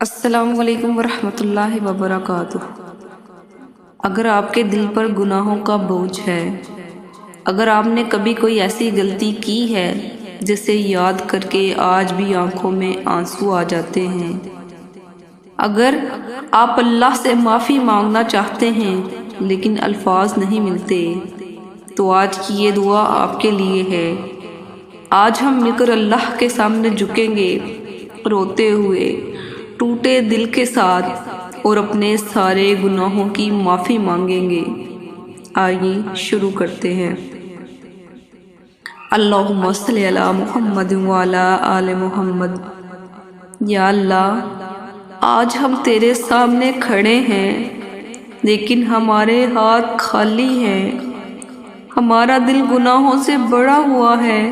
السلام علیکم ورحمۃ اللہ وبرکاتہ۔ اگر آپ کے دل پر گناہوں کا بوجھ ہے، اگر آپ نے کبھی کوئی ایسی غلطی کی ہے جسے یاد کر کے آج بھی آنکھوں میں آنسو آ جاتے ہیں، اگر آپ اللہ سے معافی مانگنا چاہتے ہیں لیکن الفاظ نہیں ملتے، تو آج کی یہ دعا آپ کے لیے ہے۔ آج ہم مل کر اللہ کے سامنے جھکیں گے، روتے ہوئے، ٹوٹے دل کے ساتھ، اور اپنے سارے گناہوں کی معافی مانگیں گے۔ آئیے شروع کرتے ہیں۔ اللہم صلی علی محمد وعلی آل محمد۔ یا اللہ، آج ہم تیرے سامنے کھڑے ہیں لیکن ہمارے ہاتھ خالی ہیں، ہمارا دل گناہوں سے بھرا ہوا ہے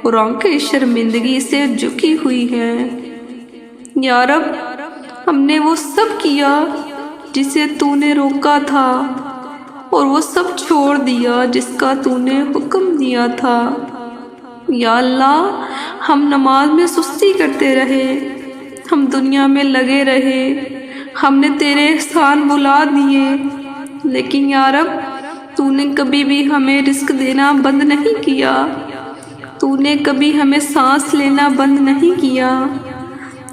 اور آنکھیں شرمندگی سے جھکی ہوئی ہیں۔ یا رب، ہم نے وہ سب کیا جسے تو نے روکا تھا، اور وہ سب چھوڑ دیا جس کا تو نے حکم دیا تھا۔ یا اللہ، ہم نماز میں سستی کرتے رہے، ہم دنیا میں لگے رہے، ہم نے تیرے احسان بھلا دیے، لیکن یا رب، تو نے کبھی بھی ہمیں رزق دینا بند نہیں کیا، تو نے کبھی ہمیں سانس لینا بند نہیں کیا،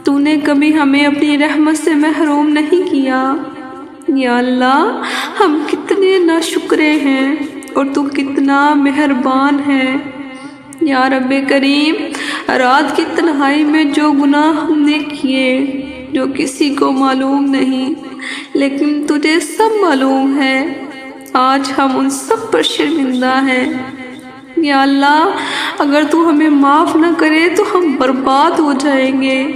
تو نے کبھی ہمیں اپنی رحمت سے محروم نہیں کیا۔ یا اللہ، ہم کتنے ناشکرے ہیں اور تو کتنا مہربان ہے۔ یا رب کریم، رات کی تنہائی میں جو گناہ ہم نے کیے، جو کسی کو معلوم نہیں لیکن تجھے سب معلوم ہے، آج ہم ان سب پر شرمندہ ہیں۔ یا اللہ، اگر تو ہمیں معاف نہ کرے تو ہم برباد ہو جائیں گے،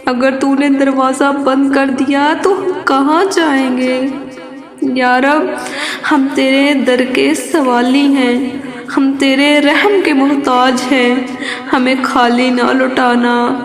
اگر تو نے دروازہ بند کر دیا تو ہم کہاں جائیں گے؟ یا رب، ہم تیرے در کے سوالی ہیں، ہم تیرے رحم کے محتاج ہیں، ہمیں خالی نہ لوٹانا۔